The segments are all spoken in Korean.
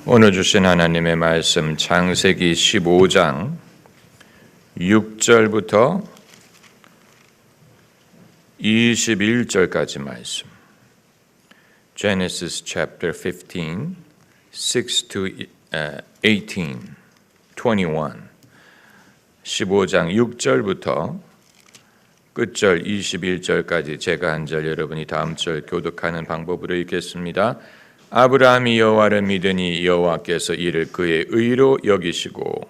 오늘 주신 하나님의 말씀 창세기 15장 6절부터 21절까지 말씀. Genesis chapter 15, 6 to 18, 21. 15장 6절부터 끝절 21절까지 제가 한 절 여러분이 다음 절 교독하는 방법으로 읽겠습니다. 아브라함이 여호와를 믿으니 여호와께서 이를 그의 의로 여기시고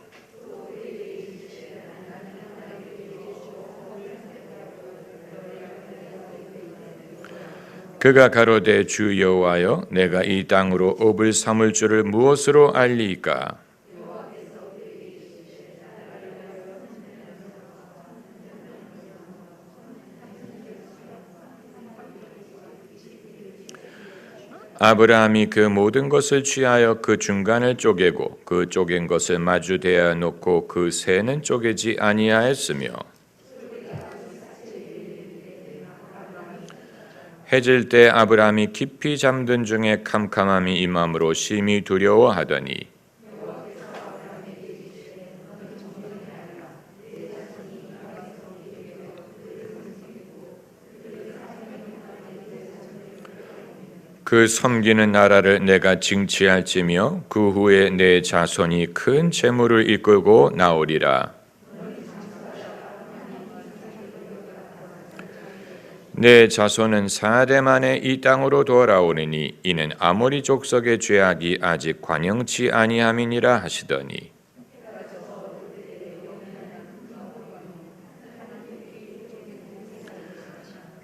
그가 가로되 주 여호와여 내가 이 땅으로 업을 삼을 줄을 무엇으로 알리이까? 아브라함이 그 모든 것을 취하여 그 중간을 쪼개고 그 쪼갠 것을 마주 대하 놓고 그 새는 쪼개지 아니하였으며 해질 때 아브라함이 깊이 잠든 중에 캄캄함이 임함으로 심히 두려워하더니 그 섬기는 나라를 내가 징치할지며 그 후에 내 자손이 큰 재물을 이끌고 나오리라. 내 자손은 4대 만에 이 땅으로 돌아오느니 이는 아모리 족속의 죄악이 아직 관영치 아니함이니라 하시더니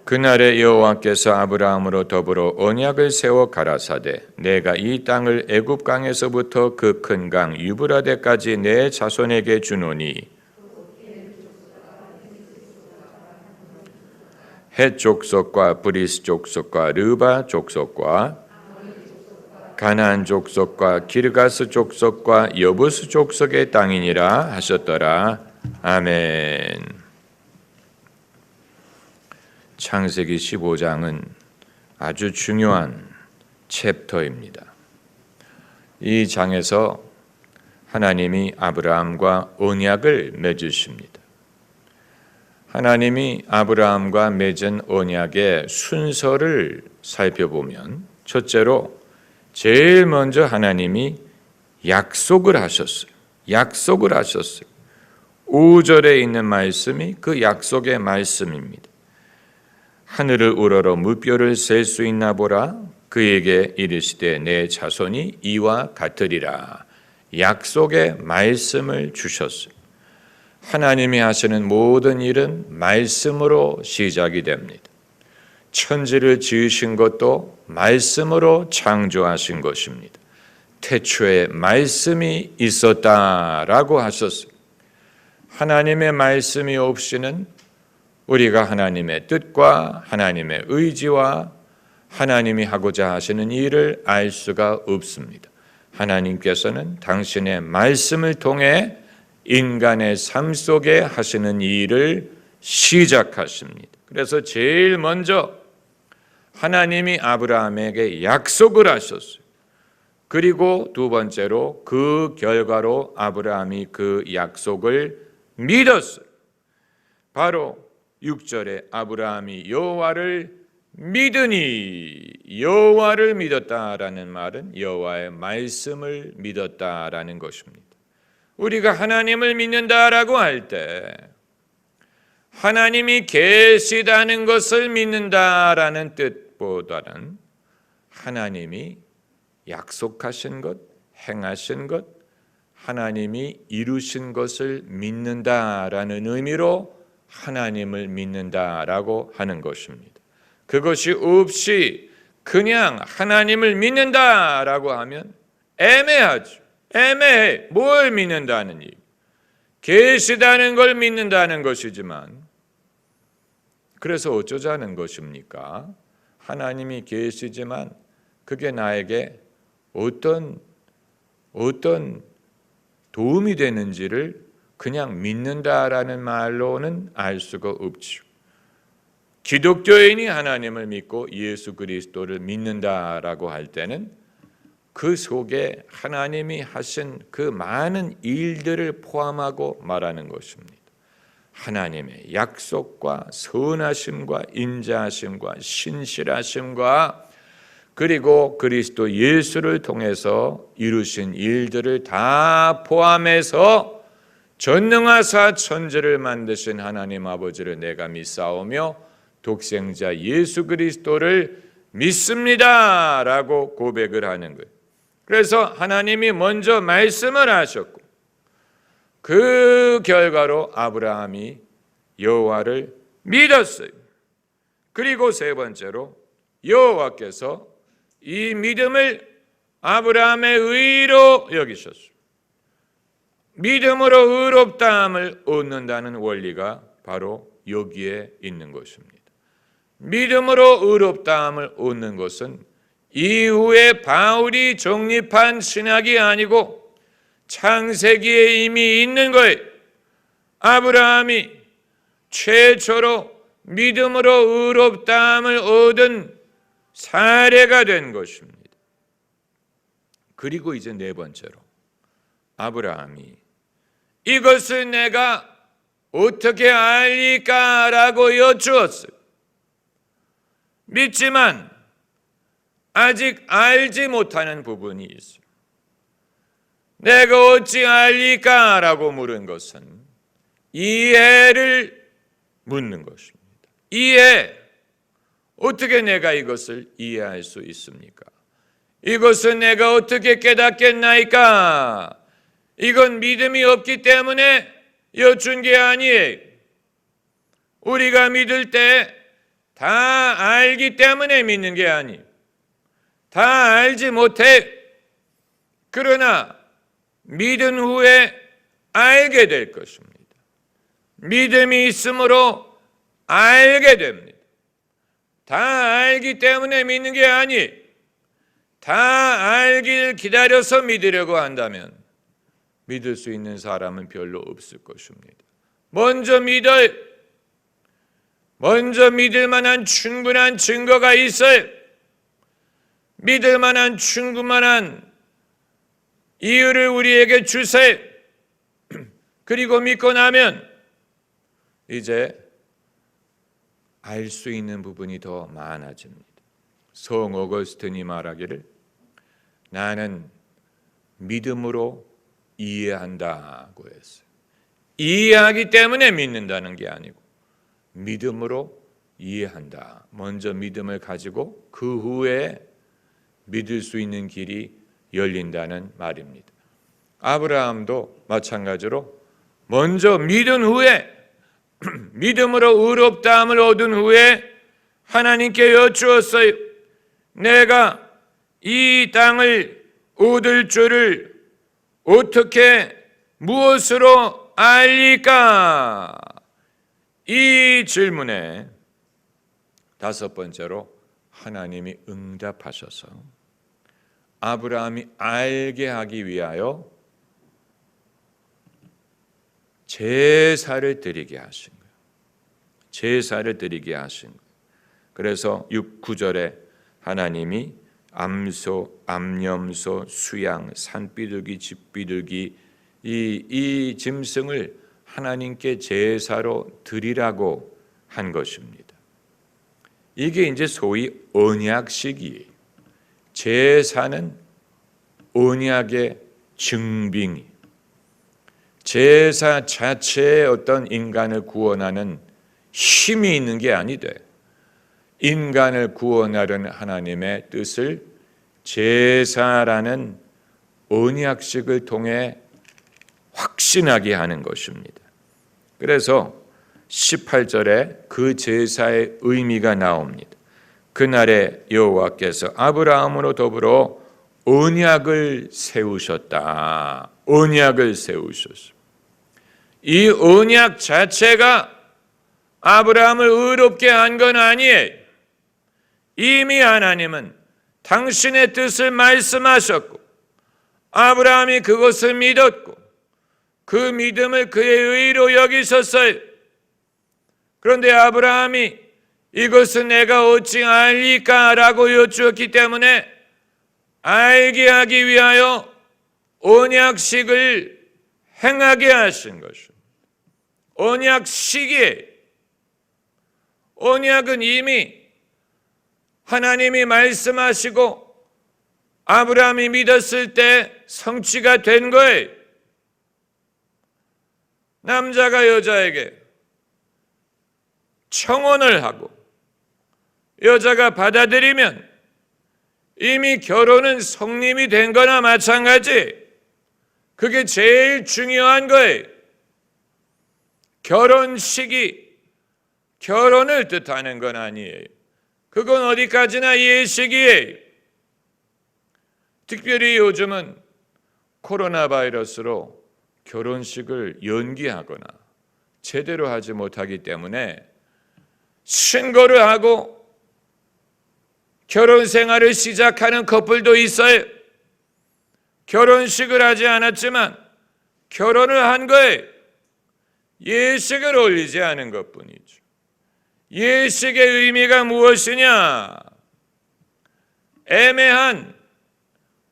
그날에 여호와께서 아브라함으로 더불어 언약을 세워 가라사대 내가 이 땅을 애굽 강에서부터 그 큰 강 유브라데까지 내 자손에게 주노니 헷 족속과 브리스 족속과 르바 족속과 가나안 족속과 기르가스 족속과 여부스 족속의 땅이니라 하셨더라. 아멘. 창세기 15장은 아주 중요한 챕터입니다. 이 장에서 하나님이 아브라함과 언약을 맺으십니다. 하나님이 아브라함과 맺은 언약의 순서를 살펴보면 첫째로 제일 먼저 하나님이 약속을 하셨어요. 5절에 있는 말씀이 그 약속의 말씀입니다. 하늘을 우러러 무뼈를 셀 수 있나 보라. 그에게 이르시되 내 자손이 이와 같으리라. 약속의 말씀을 주셨어요. 하나님이 하시는 모든 일은 말씀으로 시작이 됩니다. 천지를 지으신 것도 말씀으로 창조하신 것입니다. 태초에 말씀이 있었다라고 하셨어요. 하나님의 말씀이 없이는 우리가 하나님의 뜻과 하나님의 의지와 하나님이 하고자 하시는 일을 알 수가 없습니다. 하나님께서는 당신의 말씀을 통해 인간의 삶 속에 하시는 일을 시작하십니다. 그래서 제일 먼저 하나님이 아브라함에게 약속을 하셨어요. 그리고 두 번째로 그 결과로 아브라함이 그 약속을 믿었어요. 바로 6절에 아브라함이 여호와를 믿으니 여호와를 믿었다라는 말은 여호와의 말씀을 믿었다라는 것입니다. 우리가 하나님을 믿는다라고 할 때 하나님이 계시다는 것을 믿는다라는 뜻보다는 하나님이 약속하신 것, 행하신 것, 하나님이 이루신 것을 믿는다라는 의미로 하나님을 믿는다라고 하는 것입니다. 그것이 없이 그냥 하나님을 믿는다라고 하면 애매하죠. 애매해. 뭘 믿는다는 얘기. 계시다는 걸 믿는다는 것이지만 그래서 어쩌자는 것입니까? 하나님이 계시지만 그게 나에게 어떤 도움이 되는지를 그냥 믿는다라는 말로는 알 수가 없죠. 기독교인이 하나님을 믿고 예수 그리스도를 믿는다라고 할 때는 그 속에 하나님이 하신 그 많은 일들을 포함하고 말하는 것입니다. 하나님의 약속과 선하심과 인자하심과 신실하심과 그리고 그리스도 예수를 통해서 이루신 일들을 다 포함해서 전능하사 천지를 만드신 하나님 아버지를 내가 믿사오며 독생자 예수 그리스도를 믿습니다 라고 고백을 하는 거예요. 그래서 하나님이 먼저 말씀을 하셨고 그 결과로 아브라함이 여호와를 믿었어요. 그리고 세 번째로 여호와께서 이 믿음을 아브라함의 의로 여기셨어요. 믿음으로 의롭다함을 얻는다는 원리가 바로 여기에 있는 것입니다. 믿음으로 의롭다함을 얻는 것은 이후에 바울이 정립한 신학이 아니고 창세기에 이미 있는 거예요. 아브라함이 최초로 믿음으로 의롭다함을 얻은 사례가 된 것입니다. 그리고 이제 네 번째로 아브라함이 이것을 내가 어떻게 알리까? 라고 여쭈었어요. 믿지만 아직 알지 못하는 부분이 있어요. 내가 어찌 알리까? 라고 물은 것은 이해를 묻는 것입니다. 이해. 어떻게 내가 이것을 이해할 수 있습니까? 이것은 내가 어떻게 깨닫겠나이까? 이건 믿음이 없기 때문에 여쭌 게 아니에요. 우리가 믿을 때 다 알기 때문에 믿는 게 아니에요. 다 알지 못해. 그러나 믿은 후에 알게 될 것입니다. 믿음이 있으므로 알게 됩니다. 다 알기 때문에 믿는 게 아니에요. 다 알길 기다려서 믿으려고 한다면 믿을 수 있는 사람은 별로 없을 것입니다. 먼저 믿을 만한 충분한 증거가 있어요. 믿을 만한 충분한 이유를 우리에게 주세요. 그리고 믿고 나면 이제 알 수 있는 부분이 더 많아집니다. 성 어거스틴이 말하기를 나는 믿음으로 이해한다고 했어요. 이해하기 때문에 믿는다는 게 아니고 믿음으로 이해한다. 먼저 믿음을 가지고 그 후에 믿을 수 있는 길이 열린다는 말입니다. 아브라함도 마찬가지로 먼저 믿은 후에 믿음으로 의롭다함을 얻은 후에 하나님께 여쭈었어요. 내가 이 땅을 얻을 줄을 어떻게 무엇으로 알리까? 이 질문에 다섯 번째로 하나님이 응답하셔서 아브라함이 알게 하기 위하여 제사를 드리게 하신 거예요. 제사를 드리게 하신 거예요. 그래서 9절에 하나님이 암소, 암염소, 수양, 산비둘기, 집비둘기 이 짐승을 하나님께 제사로 드리라고 한 것입니다. 이게 이제 소위 언약식이에요. 제사는 언약의 증빙이 제사 자체에 어떤 인간을 구원하는 힘이 있는 게 아니돼. 인간을 구원하려는 하나님의 뜻을 제사라는 언약식을 통해 확신하게 하는 것입니다. 그래서 18절에 그 제사의 의미가 나옵니다. 그날에 여호와께서 아브라함으로 더불어 언약을 세우셨다. 언약을 세우셨습니다. 이 언약 자체가 아브라함을 의롭게 한 건 아니에요. 이미 하나님은 당신의 뜻을 말씀하셨고 아브라함이 그것을 믿었고 그 믿음을 그의 의로 여기셨어요. 그런데 아브라함이 이것은 내가 어찌 알리까? 라고 여쭈었기 때문에 알게 하기 위하여 언약식을 행하게 하신 것입니다. 언약식이에요. 언약은 이미 하나님이 말씀하시고 아브라함이 믿었을 때 성취가 된 거예요. 남자가 여자에게 청혼을 하고 여자가 받아들이면 이미 결혼은 성립이 된 거나 마찬가지. 그게 제일 중요한 거예요. 결혼식이 결혼을 뜻하는 건 아니에요. 그건 어디까지나 예식이에요. 특별히 요즘은 코로나 바이러스로 결혼식을 연기하거나 제대로 하지 못하기 때문에 신고를 하고 결혼 생활을 시작하는 커플도 있어요. 결혼식을 하지 않았지만 결혼을 한 거예요. 예식을 올리지 않은 것뿐이죠. 예식의 의미가 무엇이냐? 애매한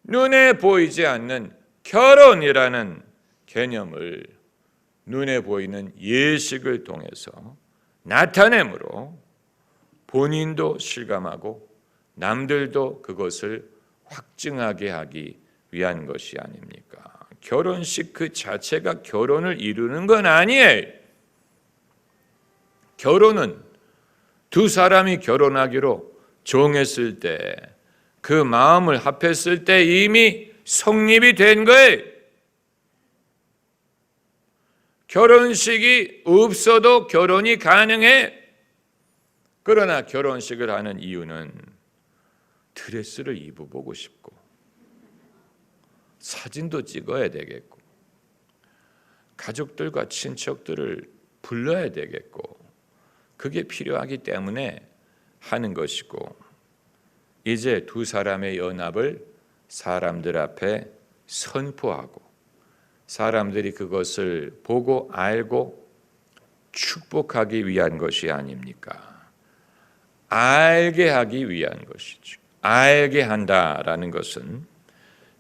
눈에 보이지 않는 결혼이라는 개념을 눈에 보이는 예식을 통해서 나타내므로 본인도 실감하고 남들도 그것을 확증하게 하기 위한 것이 아닙니까? 결혼식 그 자체가 결혼을 이루는 건 아니에요. 결혼은 두 사람이 결혼하기로 정했을 때, 그 마음을 합했을 때 이미 성립이 된 거예요. 결혼식이 없어도 결혼이 가능해. 그러나 결혼식을 하는 이유는 드레스를 입어보고 싶고 사진도 찍어야 되겠고 가족들과 친척들을 불러야 되겠고 그게 필요하기 때문에 하는 것이고, 이제 두 사람의 연합을 사람들 앞에 선포하고 사람들이 그것을 보고 알고 축복하기 위한 것이 아닙니까? 알게 하기 위한 것이죠. 알게 한다라는 것은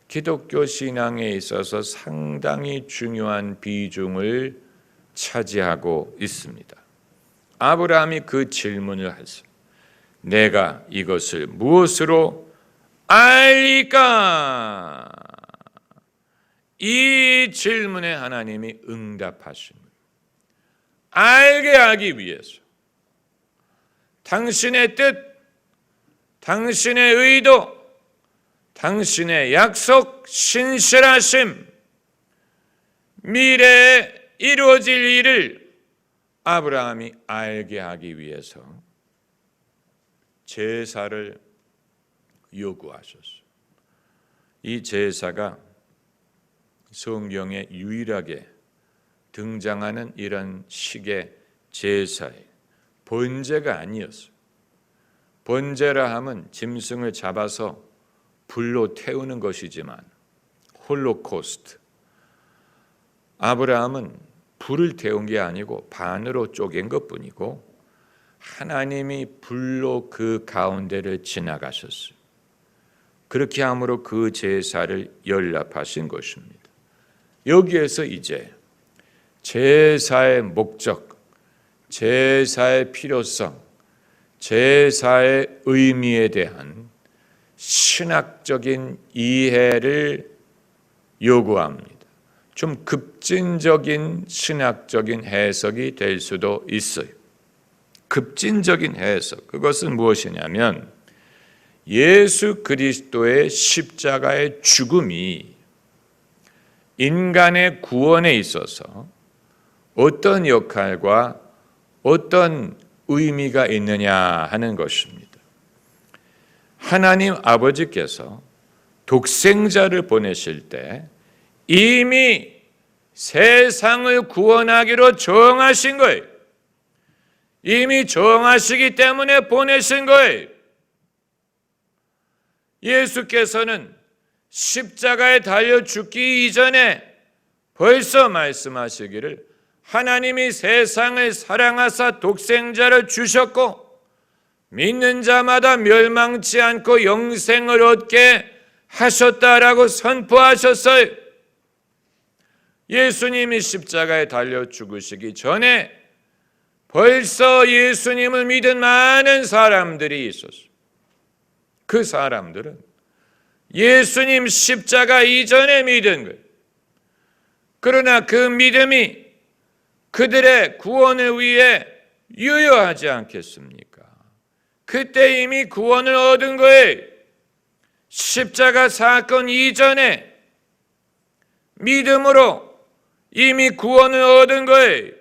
기독교 신앙에 있어서 상당히 중요한 비중을 차지하고 있습니다. 아브라함이 그 질문을 했어요. 내가 이것을 무엇으로 알리까? 이 질문에 하나님이 응답하신 거예요. 알게 하기 위해서 당신의 뜻, 당신의 의도, 당신의 약속, 신실하심, 미래에 이루어질 일을 아브라함이 알게 하기 위해서 제사를 요구하셨어요. 이 제사가 성경에 유일하게 등장하는 이런 식의 제사예요. 번제가 아니었어요. 번제라 함은 짐승을 잡아서 불로 태우는 것이지만 홀로코스트, 아브라함은 불을 태운 게 아니고 반으로 쪼갠 것뿐이고 하나님이 불로 그 가운데를 지나가셨어요. 그렇게 함으로 그 제사를 연락하신 것입니다. 여기에서 이제 제사의 목적, 제사의 필요성, 제사의 의미에 대한 신학적인 이해를 요구합니다. 좀 급진적인 신학적인 해석이 될 수도 있어요. 급진적인 해석, 그것은 무엇이냐면 예수 그리스도의 십자가의 죽음이 인간의 구원에 있어서 어떤 역할과 어떤 의미가 있느냐 하는 것입니다. 하나님 아버지께서 독생자를 보내실 때 이미 세상을 구원하기로 정하신 거예요. 이미 정하시기 때문에 보내신 거예요. 예수께서는 십자가에 달려 죽기 이전에 벌써 말씀하시기를 하나님이 세상을 사랑하사 독생자를 주셨고 믿는 자마다 멸망치 않고 영생을 얻게 하셨다라고 선포하셨어요. 예수님이 십자가에 달려 죽으시기 전에 벌써 예수님을 믿은 많은 사람들이 있었어요. 그 사람들은 예수님 십자가 이전에 믿은 거예요. 그러나 그 믿음이 그들의 구원을 위해 유효하지 않겠습니까? 그때 이미 구원을 얻은 거예요. 십자가 사건 이전에 믿음으로 이미 구원을 얻은 거예요.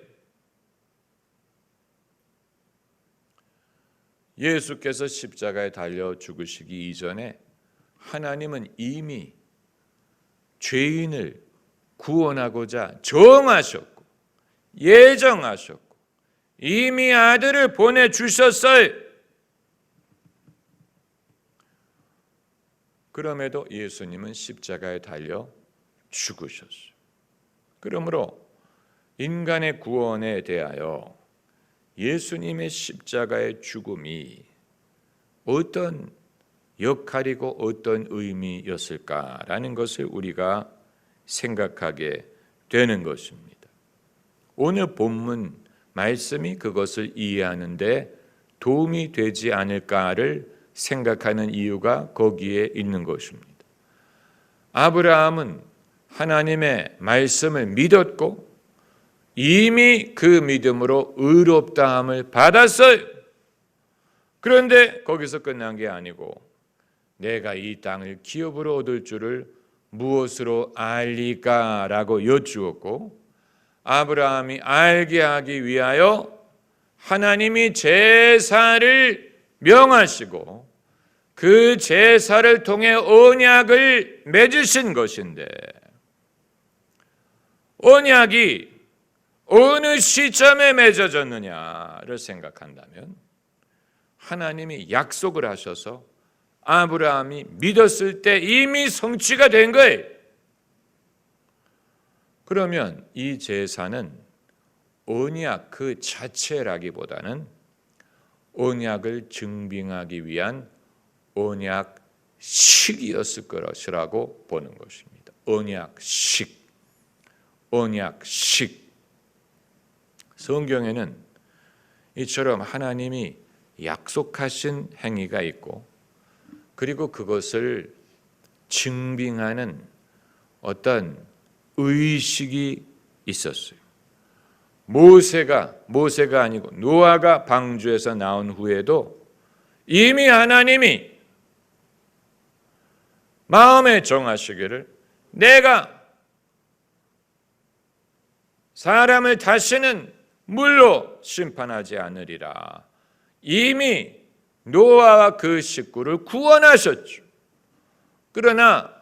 예수께서 십자가에 달려 죽으시기 이전에 하나님은 이미 죄인을 구원하고자 정하셨고 예정하셨고 이미 아들을 보내주셨어요. 그럼에도 예수님은 십자가에 달려 죽으셨어요. 그러므로 인간의 구원에 대하여 예수님의 십자가의 죽음이 어떤 역할이고 어떤 의미였을까라는 것을 우리가 생각하게 되는 것입니다. 오늘 본문 말씀이 그것을 이해하는 데 도움이 되지 않을까를 생각하는 이유가 거기에 있는 것입니다. 아브라함은 하나님의 말씀을 믿었고 이미 그 믿음으로 의롭다함을 받았어요. 그런데 거기서 끝난 게 아니고 내가 이 땅을 기업으로 얻을 줄을 무엇으로 알리까? 라고 여쭈었고 아브라함이 알게 하기 위하여 하나님이 제사를 명하시고 그 제사를 통해 언약을 맺으신 것인데 언약이 어느 시점에 맺어졌느냐를 생각한다면 하나님이 약속을 하셔서 아브라함이 믿었을 때 이미 성취가 된 거예요. 그러면 이 제사는 언약 그 자체라기보다는 언약을 증빙하기 위한 언약식이었을 것이라고 보는 것입니다. 언약식. 성경에는 이처럼 하나님이 약속하신 행위가 있고 그리고 그것을 증빙하는 어떤 의식이 있었어요. 모세가 아니고 노아가 방주에서 나온 후에도 이미 하나님이 마음에 정하시기를 내가 사람을 다시는 물로 심판하지 않으리라. 이미 노아와 그 식구를 구원하셨죠. 그러나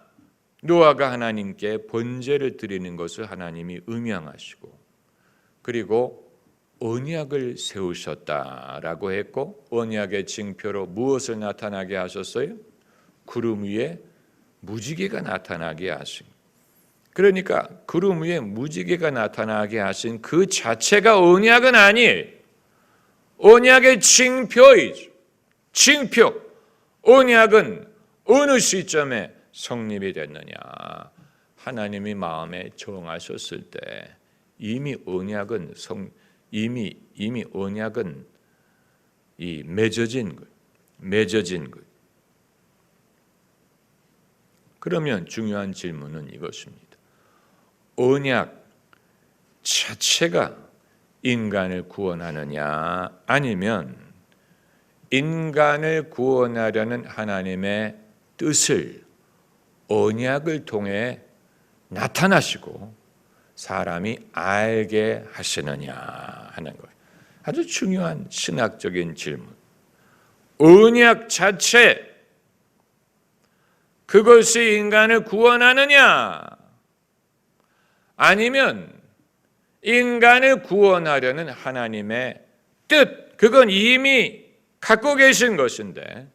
노아가 하나님께 번제를 드리는 것을 하나님이 음양하시고 그리고 언약을 세우셨다라고 했고 언약의 징표로 무엇을 나타나게 하셨어요? 구름 위에 무지개가 나타나게 하신. 그러니까 구름 위에 무지개가 나타나게 하신 그 자체가 언약은 아니에요. 언약의 징표이죠. 징표. 언약은 어느 시점에 성립이 됐느냐? 하나님이 마음에 정하셨을 때 이미 언약은 언약은 맺어진 것. 그러면 중요한 질문은 이것입니다. 언약 자체가 인간을 구원하느냐 아니면 인간을 구원하려는 하나님의 뜻을 언약을 통해 나타나시고 사람이 알게 하시느냐 하는 거예요. 아주 중요한 신학적인 질문. 언약 자체 그것이 인간을 구원하느냐 아니면 인간을 구원하려는 하나님의 뜻 그건 이미 갖고 계신 것인데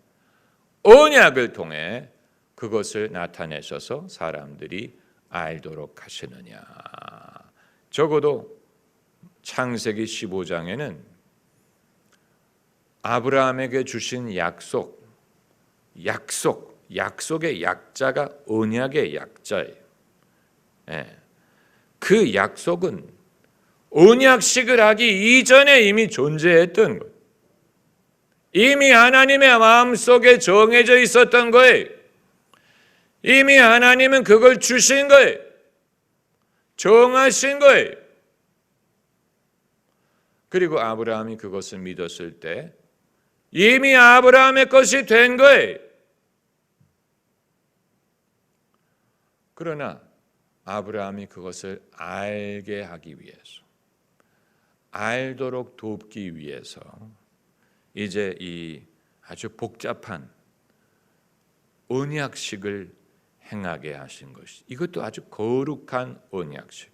언약을 통해 그것을 나타내셔서 사람들이 알도록 하시느냐. 적어도 창세기 15장에는 아브라함에게 주신 약속 약속의 약자가 언약의 약자예요. 그 약속은 언약식을 하기 이전에 이미 존재했던 거예요. 이미 하나님의 마음속에 정해져 있었던 거예요. 이미 하나님은 그걸 주신 거예요. 정하신 거예요. 그리고 아브라함이 그것을 믿었을 때 이미 아브라함의 것이 된 거예요. 그러나 아브라함이 그것을 알게 하기 위해서, 알도록 돕기 위해서 이제 이 아주 복잡한 언약식을 행하게 하신 것이, 이것도 아주 거룩한 언약식,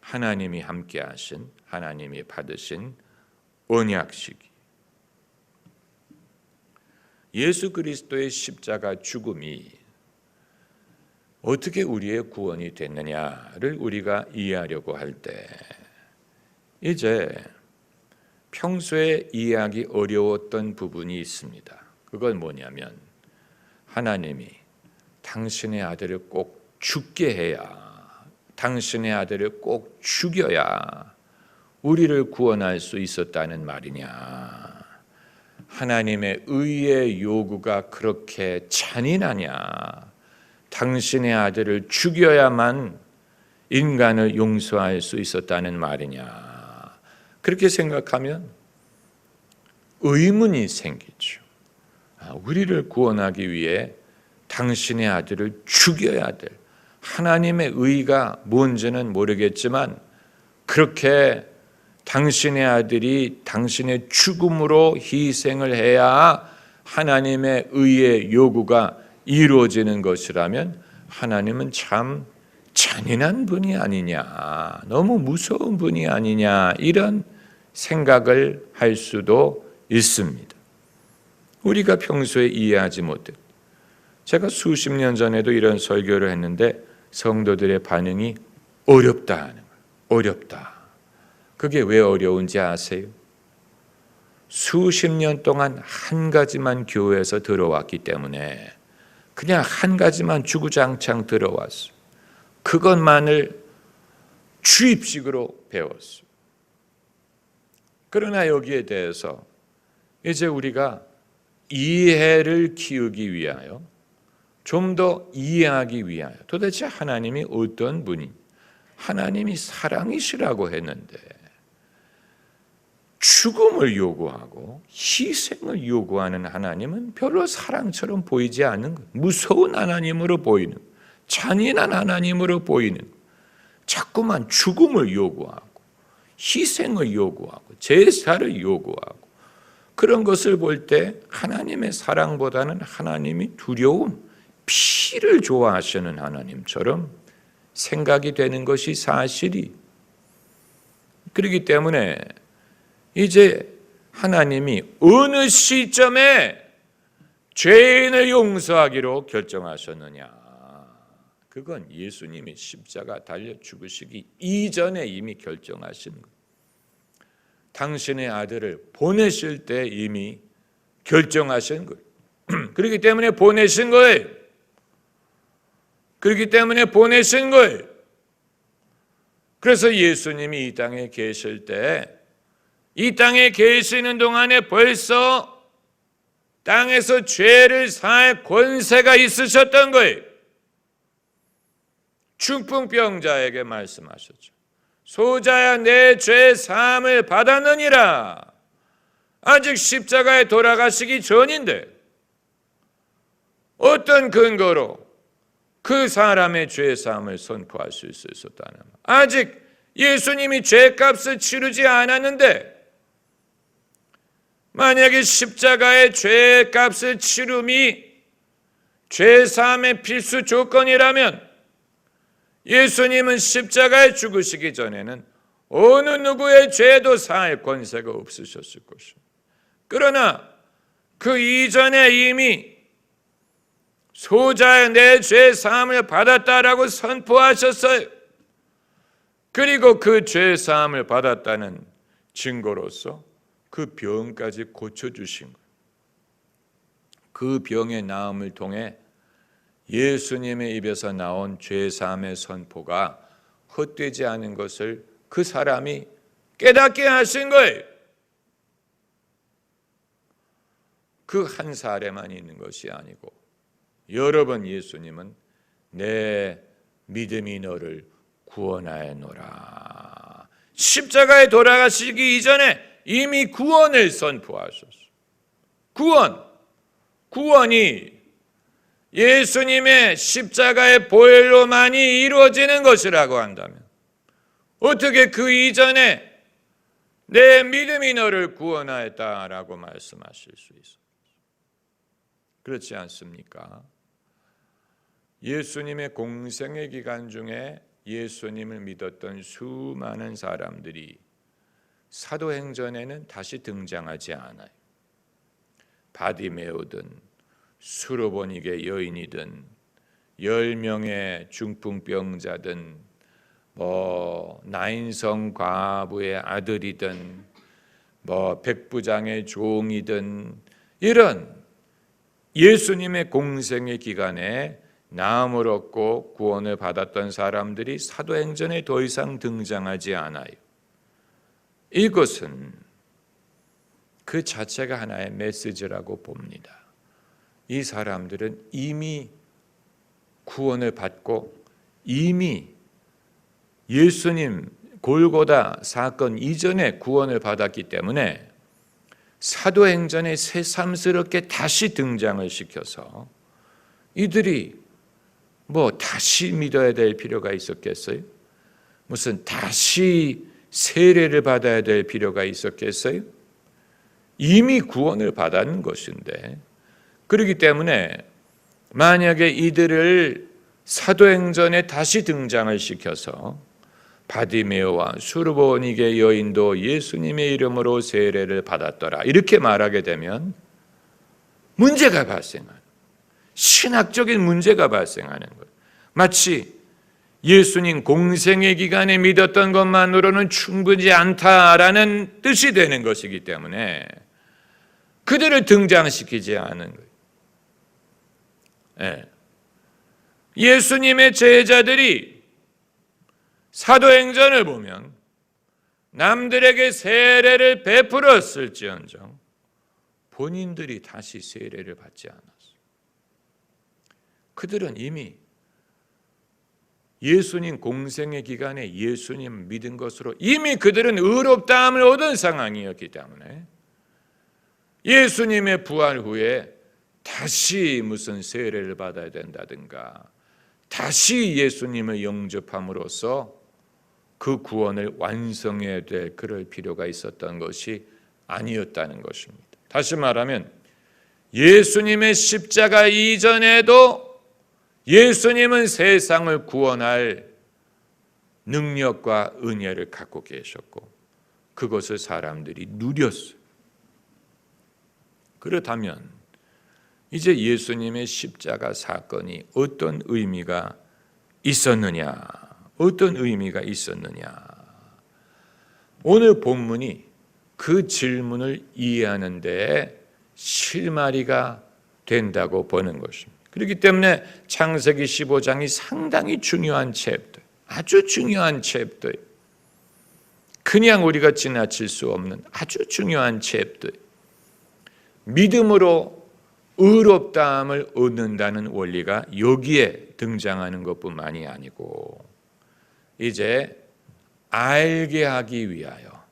하나님이 함께 하신, 하나님이 받으신 언약식이, 예수 그리스도의 십자가 죽음이 어떻게 우리의 구원이 됐느냐를 우리가 이해하려고 할 때 이제 평소에 이해하기 어려웠던 부분이 있습니다. 그건 뭐냐면 하나님이 당신의 아들을 꼭 죽게 해야, 당신의 아들을 꼭 죽여야 우리를 구원할 수 있었다는 말이냐, 하나님의 의의 요구가 그렇게 잔인하냐, 당신의 아들을 죽여야만 인간을 용서할 수 있었다는 말이냐, 그렇게 생각하면 의문이 생기죠. 우리를 구원하기 위해 당신의 아들을 죽여야 될, 하나님의 의가 뭔지는 모르겠지만 그렇게 당신의 아들이 당신의 죽음으로 희생을 해야 하나님의 의의 요구가 이루어지는 것이라면 하나님은 참 잔인한 분이 아니냐, 너무 무서운 분이 아니냐, 이런 생각을 할 수도 있습니다. 우리가 평소에 이해하지 못해, 제가 수십 년 전에도 이런 설교를 했는데 성도들의 반응이 어렵다 하는 거예요. 어렵다. 그게 왜 어려운지 아세요? 수십 년 동안 한 가지만 교회에서 들어왔기 때문에 그냥 한 가지만 주구장창 들어왔어요. 그것만을 주입식으로 배웠어요. 그러나 여기에 대해서 이제 우리가 이해를 키우기 위하여, 좀 더 이해하기 위하여, 도대체 하나님이 어떤 분이, 하나님이 사랑이시라고 했는데 죽음을 요구하고 희생을 요구하는 하나님은 별로 사랑처럼 보이지 않는 거예요. 무서운 하나님으로 보이는, 잔인한 하나님으로 보이는, 자꾸만 죽음을 요구하고 희생을 요구하고 제사를 요구하고, 그런 것을 볼 때 하나님의 사랑보다는 하나님이 두려움, 피를 좋아하시는 하나님처럼 생각이 되는 것이 사실이. 그렇기 때문에 이제 하나님이 어느 시점에 죄인을 용서하기로 결정하셨느냐, 그건 예수님이 십자가 달려 죽으시기 이전에 이미 결정하신 거예요. 당신의 아들을 보내실 때 이미 결정하신 거예요. 그렇기 때문에 보내신 거예요. 그렇기 때문에 보내신 거예요. 그래서 예수님이 이 땅에 계실 때, 이 땅에 계시는 동안에 벌써 땅에서 죄를 사할 권세가 있으셨던 거예요. 중풍병자에게 말씀하셨죠. 소자야, 내 죄 사함을 받았느니라. 아직 십자가에 돌아가시기 전인데 어떤 근거로 그 사람의 죄 사함을 선포할 수 있었다는, 아직 예수님이 죄값을 치르지 않았는데, 만약에 십자가의 죄값을 치름이 죄 사함의 필수 조건이라면 예수님은 십자가에 죽으시기 전에는 어느 누구의 죄도 사할 권세가 없으셨을 것입니다. 그러나 그 이전에 이미 소자의 내 죄 사함을 받았다라고 선포하셨어요. 그리고 그 죄 사함을 받았다는 증거로서 그 병까지 고쳐주신 거예요. 그 병의 나음을 통해 예수님의 입에서 나온 죄사함의 선포가 헛되지 않은 것을 그 사람이 깨닫게 하신 거예요. 그 한 사례만 있는 것이 아니고 여러 번 예수님은 내 믿음이 너를 구원하였노라. 십자가에 돌아가시기 이전에 이미 구원을 선포하셨어요. 구원이 예수님의 십자가의 보혈로만이 이루어지는 것이라고 한다면 어떻게 그 이전에 내 믿음이 너를 구원하였다라고 말씀하실 수 있어요? 그렇지 않습니까? 예수님의 공생의 기간 중에 예수님을 믿었던 수많은 사람들이 사도행전에는 다시 등장하지 않아요. 바디메오든 수르보니게 여인이든 10명의 중풍병자든 나인성 과부의 아들이든 백부장의 종이든 이런 예수님의 공생의 기간에 나음을 얻고 구원을 받았던 사람들이 사도행전에 더 이상 등장하지 않아요. 이것은 그 자체가 하나의 메시지라고 봅니다. 이 사람들은 이미 구원을 받고 이미 예수님 골고다 사건 이전에 구원을 받았기 때문에 사도행전에 새삼스럽게 다시 등장을 시켜서 이들이 다시 믿어야 될 필요가 있었겠어요? 무슨 다시 세례를 받아야 될 필요가 있었겠어요? 이미 구원을 받은 것인데, 그렇기 때문에 만약에 이들을 사도행전에 다시 등장을 시켜서 바디메오와 수르보니게 여인도 예수님의 이름으로 세례를 받았더라 이렇게 말하게 되면 문제가 발생하는, 신학적인 문제가 발생하는 것. 마치 예수님 공생의 기간에 믿었던 것만으로는 충분히 않다라는 뜻이 되는 것이기 때문에 그들을 등장시키지 않은 거예요. 예수님의 제자들이 사도행전을 보면 남들에게 세례를 베풀었을지언정 본인들이 다시 세례를 받지 않았어요. 그들은 이미 예수님 공생의 기간에 예수님 믿은 것으로 이미 그들은 의롭다함을 얻은 상황이었기 때문에 예수님의 부활 후에 다시 무슨 세례를 받아야 된다든가 다시 예수님을 영접함으로써 그 구원을 완성해야 될 그럴 필요가 있었던 것이 아니었다는 것입니다. 다시 말하면 예수님의 십자가 이전에도 예수님은 세상을 구원할 능력과 은혜를 갖고 계셨고 그것을 사람들이 누렸어요. 그렇다면 이제 예수님의 십자가 사건이 어떤 의미가 있었느냐? 어떤 의미가 있었느냐? 오늘 본문이 그 질문을 이해하는 데 실마리가 된다고 보는 것입니다. 그렇기 때문에 창세기 15장이 상당히 중요한 챕터, 아주 중요한 챕터, 그냥 우리가 지나칠 수 없는 아주 중요한 챕터. 믿음으로 의롭다함을 얻는다는 원리가 여기에 등장하는 것뿐만이 아니고 이제 알게 하기 위하여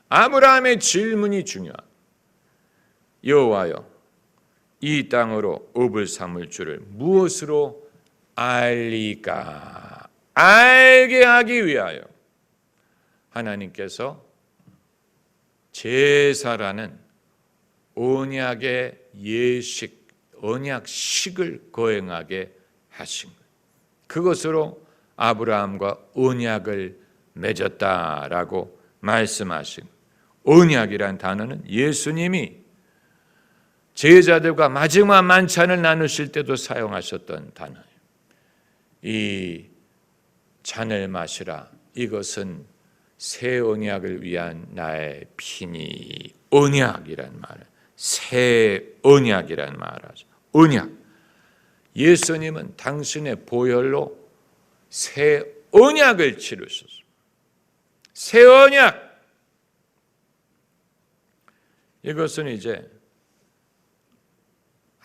아브라함의 질문이 중요한, 여호와여 이 땅으로 업을 삼을 줄을 무엇으로 알리까? 알게 하기 위하여 하나님께서 제사라는 언약의 예식, 언약식을 거행하게 하신 거예요. 그것으로 아브라함과 언약을 맺었다라고 말씀하신 거예요. 언약이란 단어는 예수님이 제자들과 마지막 만찬을 나누실 때도 사용하셨던 단어예요. 이 잔을 마시라. 이것은 새 언약을 위한 나의 피니. 언약이란 말은 새 언약이라는 말을 하죠. 언약. 예수님은 당신의 보혈로 새 언약을 치르셨습니다. 새 언약. 이것은 이제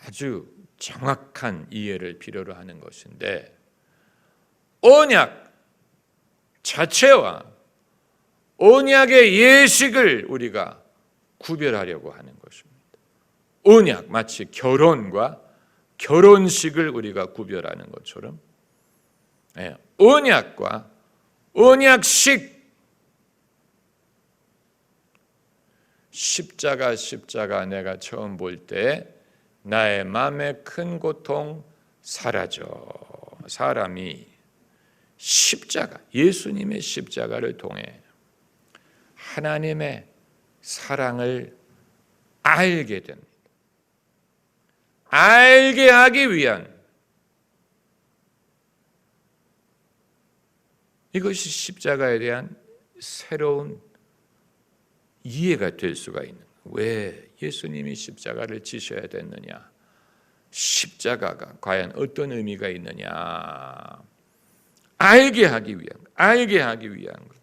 아주 정확한 이해를 필요로 하는 것인데, 언약 자체와 언약의 예식을 우리가 구별하려고 하는 것입니다. 언약, 마치 결혼과 결혼식을 우리가 구별하는 것처럼 언약과 언약식, 십자가 내가 처음 볼 때 나의 마음의 큰 고통 사라져. 사람이 십자가, 예수님의 십자가를 통해 하나님의 사랑을 알게 됩니다. 알게 하기 위한, 이것이 십자가에 대한 새로운 이해가 될 수가 있는 거예요. 왜 예수님이 십자가를 지셔야 됐느냐? 십자가가 과연 어떤 의미가 있느냐? 알게 하기 위한 것.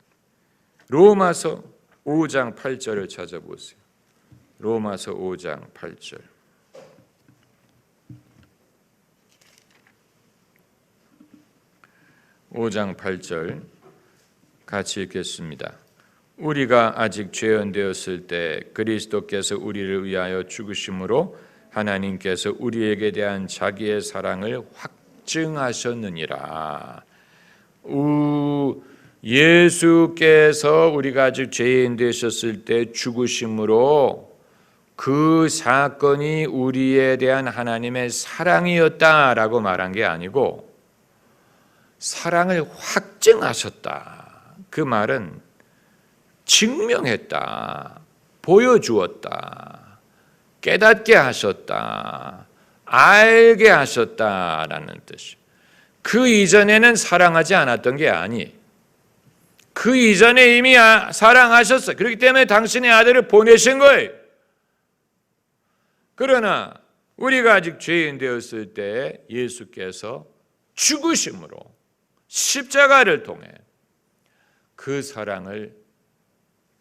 로마서 5장 8절을 찾아보세요. 로마서 5장 8절. (5장 8절) 같이 읽겠습니다. 우리가 아직 죄인 되었을 때 그리스도께서 우리를 위하여 죽으심으로 하나님께서 우리에게 대한 자기의 사랑을 확증하셨느니라. 예수께서 우리가 아직 죄인 되셨을 때 죽으심으로 그 사건이 우리에 대한 하나님의 사랑이었다라고 말한 게 아니고 사랑을 확증하셨다. 그 말은 증명했다, 보여주었다, 깨닫게 하셨다, 알게 하셨다라는 뜻이에요. 그 이전에는 사랑하지 않았던 게 아니에요. 그 이전에 이미 사랑하셨어요. 그렇기 때문에 당신의 아들을 보내신 거예요. 그러나 우리가 아직 죄인 되었을 때 예수께서 죽으심으로 십자가를 통해 그 사랑을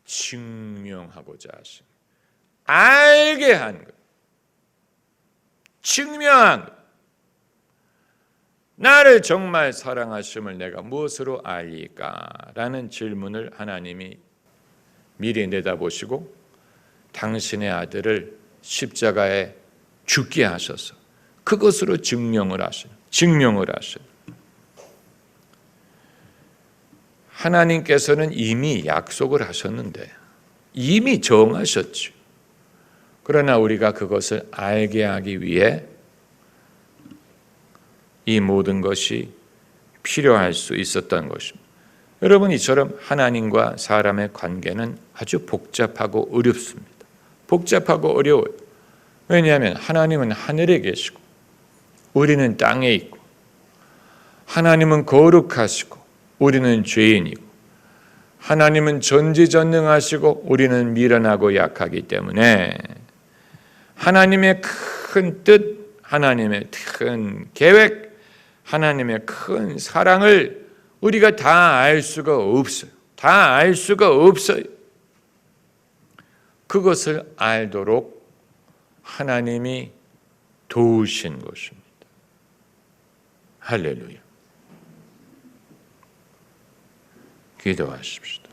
증명하고자 하신, 알게 한 것, 증명한 것. 나를 정말 사랑하심을 내가 무엇으로 알리까? 라는 질문을 하나님이 미리 내다보시고 당신의 아들을 십자가에 죽게 하셔서 그것으로 증명을 하셔요. 하나님께서는 이미 약속을 하셨는데, 이미 정하셨죠. 그러나 우리가 그것을 알게 하기 위해 이 모든 것이 필요할 수 있었던 것입니다. 여러분, 이처럼 하나님과 사람의 관계는 아주 복잡하고 어렵습니다. 복잡하고 어려워요. 왜냐하면 하나님은 하늘에 계시고 우리는 땅에 있고, 하나님은 거룩하시고 우리는 죄인이고, 하나님은 전지전능하시고 우리는 미련하고 약하기 때문에 하나님의 큰 뜻, 하나님의 큰 계획, 하나님의 큰 사랑을 우리가 다 알 수가 없어요. 다 알 수가 없어요. 그것을 알도록 하나님이 도우신 것입니다. 할렐루야. 기도하십시오.